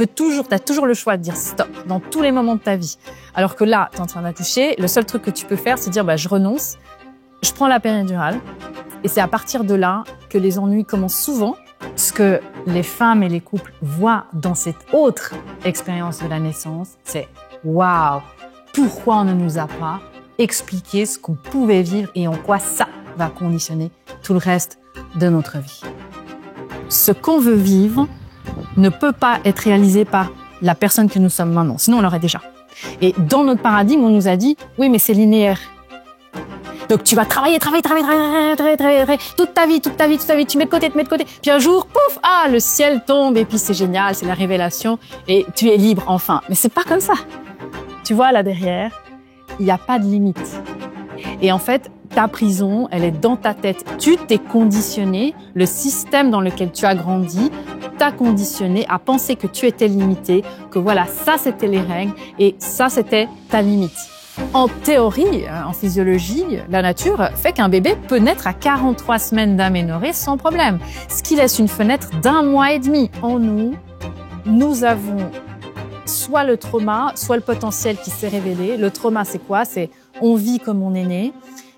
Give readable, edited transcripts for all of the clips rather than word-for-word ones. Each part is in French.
t'as toujours le choix de dire stop dans tous les moments de ta vie. Alors que là, t'es en train d'accoucher, le seul truc que tu peux faire, c'est dire, je renonce, je prends la péridurale. Et c'est à partir de là que les ennuis commencent souvent. Ce que les femmes et les couples voient dans cette autre expérience de la naissance, c'est waouh, pourquoi on ne nous a pas expliqué ce qu'on pouvait vivre et en quoi ça va conditionner tout le reste de notre vie. Ce qu'on veut vivre ne peut pas être réalisé par la personne que nous sommes maintenant, sinon on l'aurait déjà. Et dans notre paradigme, on nous a dit, oui, mais c'est linéaire. Donc tu vas travailler toute ta vie, tu mets de côté, puis un jour, pouf, le ciel tombe et puis c'est génial, c'est la révélation et tu es libre enfin. Mais c'est pas comme ça. Tu vois là derrière, il n'y a pas de limite. Et en fait, ta prison, elle est dans ta tête. Tu t'es conditionné, le système dans lequel tu as grandi t'a conditionné à penser que tu étais limité, que voilà, ça c'était les règles et ça c'était ta limite. En théorie, en physiologie, la nature fait qu'un bébé peut naître à 43 semaines d'aménorrhée sans problème, ce qui laisse une fenêtre d'1 mois et demi. En nous, nous avons soit le trauma, soit le potentiel qui s'est révélé. Le trauma, c'est quoi? C'est on vit comme on est né.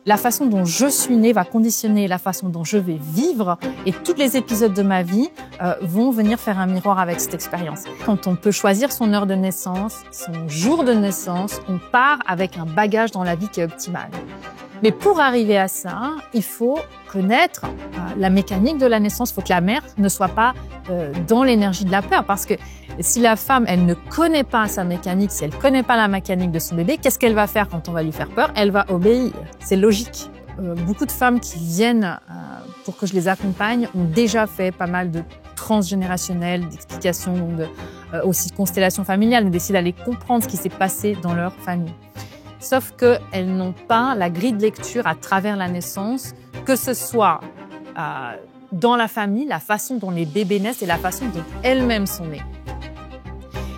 La façon dont je suis née va conditionner la façon dont je vais vivre et tous les épisodes de ma vie vont venir faire un miroir avec cette expérience. Quand on peut choisir son heure de naissance, son jour de naissance, on part avec un bagage dans la vie qui est optimal. Mais pour arriver à ça, il faut connaître la mécanique de la naissance. Il faut que la mère ne soit pas dans l'énergie de la peur. Parce que si la femme, elle ne connaît pas sa mécanique, si elle ne connaît pas la mécanique de son bébé, qu'est-ce qu'elle va faire quand on va lui faire peur? Elle va obéir. C'est logique. Beaucoup de femmes qui viennent pour que je les accompagne ont déjà fait pas mal de transgénérationnel, d'explications, aussi de constellations familiales, d'essayer d'aller comprendre ce qui s'est passé dans leur famille. Sauf qu'elles n'ont pas la grille de lecture à travers la naissance, que ce soit dans la famille, la façon dont les bébés naissent et la façon dont elles-mêmes sont nées.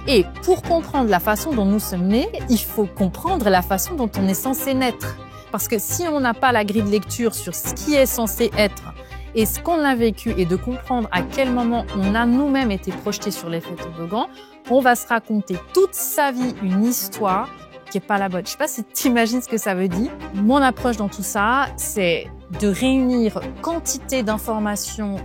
Et pour comprendre la façon dont nous sommes nés, il faut comprendre la façon dont on est censé naître. Parce que si on n'a pas la grille de lecture sur ce qui est censé être et ce qu'on a vécu et de comprendre à quel moment on a nous-mêmes été projetés sur l'effet toboggan, on va se raconter toute sa vie une histoire qui est pas la bonne. Je sais pas si tu imagines ce que ça veut dire. Mon approche dans tout ça, c'est de réunir quantité d'informations,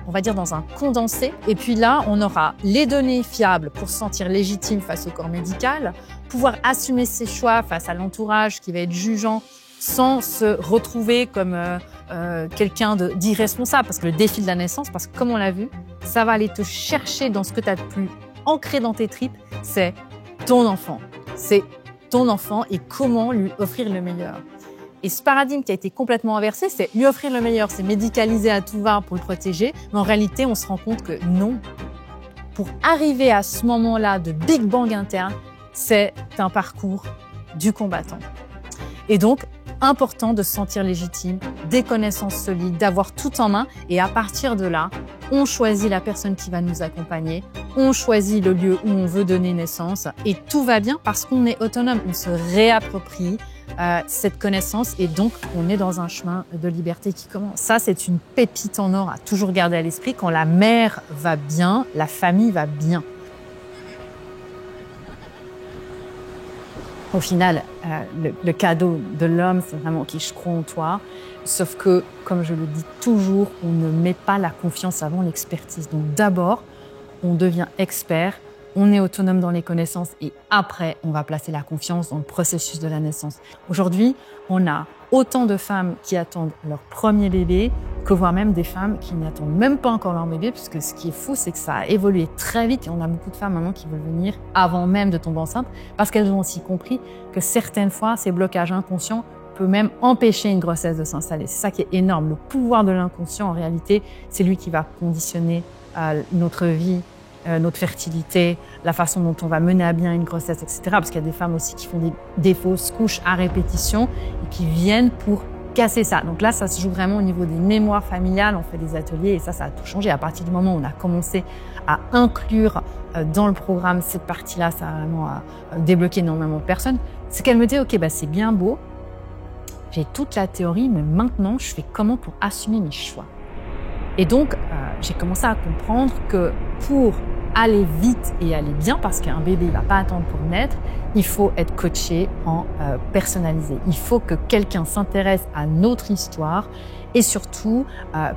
on va dire dans un condensé. Et puis là, on aura les données fiables pour se sentir légitime face au corps médical, pouvoir assumer ses choix face à l'entourage qui va être jugeant sans se retrouver comme quelqu'un d'irresponsable. Parce que le défi de la naissance, parce que comme on l'a vu, ça va aller te chercher dans ce que tu as de plus ancré dans tes tripes, c'est ton enfant. C'est ton enfant et comment lui offrir le meilleur. Et ce paradigme qui a été complètement inversé, c'est lui offrir le meilleur, c'est médicaliser à tout va pour le protéger. Mais en réalité, on se rend compte que non. Pour arriver à ce moment-là de Big Bang interne, c'est un parcours du combattant. Et donc, important de se sentir légitime, des connaissances solides, d'avoir tout en main. Et à partir de là, on choisit la personne qui va nous accompagner, on choisit le lieu où on veut donner naissance et tout va bien parce qu'on est autonome. On se réapproprie cette connaissance et donc on est dans un chemin de liberté qui commence. Ça, c'est une pépite en or à toujours garder à l'esprit. Quand la mère va bien, la famille va bien. Au final, le cadeau de l'homme, c'est vraiment « ok, je crois en toi ». Sauf que, comme je le dis toujours, on ne met pas la confiance avant l'expertise. Donc d'abord, on devient expert, on est autonome dans les connaissances et après, on va placer la confiance dans le processus de la naissance. Aujourd'hui, on a autant de femmes qui attendent leur premier bébé que voire même des femmes qui n'attendent même pas encore leur bébé, puisque ce qui est fou, c'est que ça a évolué très vite et on a beaucoup de femmes maintenant qui veulent venir avant même de tomber enceinte parce qu'elles ont aussi compris que certaines fois, ces blocages inconscients peut même empêcher une grossesse de s'installer. C'est ça qui est énorme. Le pouvoir de l'inconscient, en réalité, c'est lui qui va conditionner notre vie, notre fertilité, la façon dont on va mener à bien une grossesse, etc. Parce qu'il y a des femmes aussi qui font des fausses couches à répétition et qui viennent pour casser ça. Donc là, ça se joue vraiment au niveau des mémoires familiales. On fait des ateliers et ça a tout changé. À partir du moment où on a commencé à inclure dans le programme cette partie-là, ça a vraiment débloqué énormément de personnes. C'est qu'elle me dit, ok, c'est bien beau, j'ai toute la théorie, mais maintenant, je fais comment pour assumer mes choix? Et donc, j'ai commencé à comprendre que pour aller vite et aller bien, parce qu'un bébé ne va pas attendre pour naître, il faut être coaché en personnalisé. Il faut que quelqu'un s'intéresse à notre histoire et surtout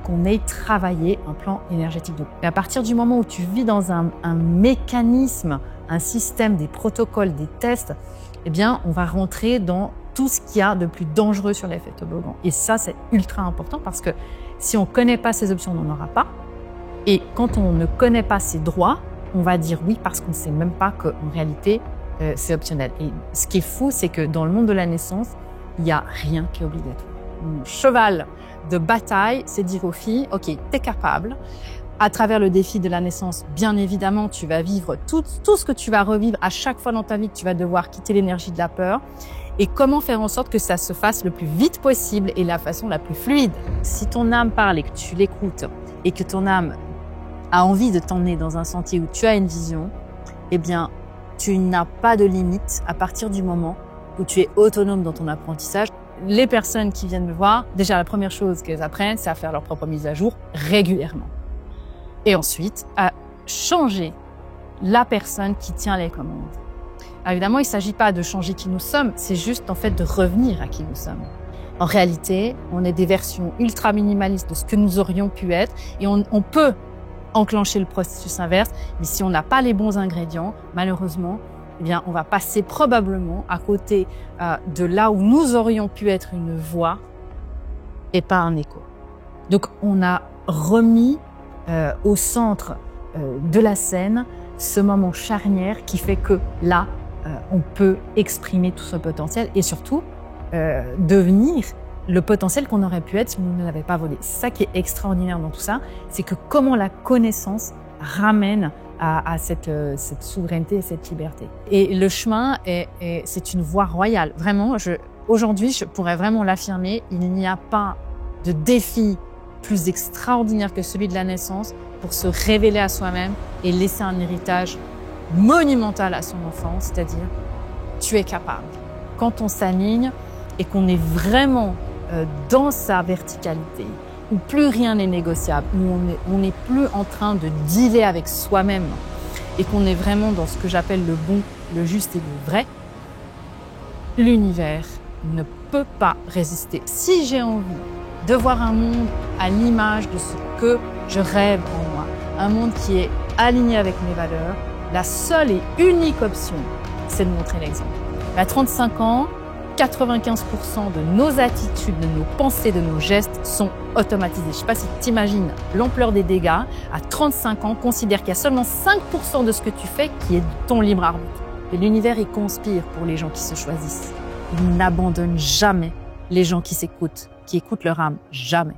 qu'on ait travaillé un plan énergétique. Donc, à partir du moment où tu vis dans un mécanisme, un système, des protocoles, des tests, eh bien, on va rentrer dans tout ce qu'il y a de plus dangereux sur l'effet toboggan. Et ça, c'est ultra important parce que si on ne connaît pas ces options, on n'en aura pas. Et quand on ne connaît pas ses droits, on va dire oui parce qu'on ne sait même pas qu'en réalité, c'est optionnel. Et ce qui est fou, c'est que dans le monde de la naissance, il n'y a rien qui est obligatoire. Mon cheval de bataille, c'est dire aux filles, OK, t'es capable. À travers le défi de la naissance, bien évidemment, tu vas vivre tout ce que tu vas revivre à chaque fois dans ta vie que tu vas devoir quitter l'énergie de la peur. Et comment faire en sorte que ça se fasse le plus vite possible et la façon la plus fluide. Si ton âme parle et que tu l'écoutes et que ton âme a envie de t'emmener dans un sentier où tu as une vision, eh bien, tu n'as pas de limite à partir du moment où tu es autonome dans ton apprentissage. Les personnes qui viennent me voir, déjà la première chose qu'elles apprennent, c'est à faire leur propre mise à jour régulièrement. Et ensuite, à changer la personne qui tient les commandes. Alors évidemment, il ne s'agit pas de changer qui nous sommes, c'est juste en fait de revenir à qui nous sommes. En réalité, on est des versions ultra minimalistes de ce que nous aurions pu être et on peut enclencher le processus inverse, mais si on n'a pas les bons ingrédients, malheureusement, eh bien, on va passer probablement à côté de là où nous aurions pu être une voix et pas un écho. Donc, on a remis au centre de la scène ce moment charnière qui fait que là, on peut exprimer tout ce potentiel et surtout devenir le potentiel qu'on aurait pu être si on ne l'avait pas volé. C'est ça qui est extraordinaire dans tout ça, c'est que comment la connaissance ramène à cette souveraineté et cette liberté. Et le chemin, c'est une voie royale. Vraiment, aujourd'hui, je pourrais vraiment l'affirmer, il n'y a pas de défi plus extraordinaire que celui de la naissance pour se révéler à soi-même et laisser un héritage monumental à son enfant, c'est-à-dire tu es capable. Quand on s'aligne et qu'on est vraiment dans sa verticalité, où plus rien n'est négociable, où on n'est plus en train de dealer avec soi-même et qu'on est vraiment dans ce que j'appelle le bon, le juste et le vrai, l'univers ne peut pas résister. Si j'ai envie de voir un monde à l'image de ce que je rêve en moi, un monde qui est aligné avec mes valeurs, la seule et unique option, c'est de montrer l'exemple. À 35 ans, 95% de nos attitudes, de nos pensées, de nos gestes sont automatisés. Je ne sais pas si tu imagines l'ampleur des dégâts. À 35 ans, considère qu'il y a seulement 5% de ce que tu fais qui est ton libre arbitre. Et l'univers, il conspire pour les gens qui se choisissent. Il n'abandonne jamais les gens qui s'écoutent, qui écoutent leur âme. Jamais.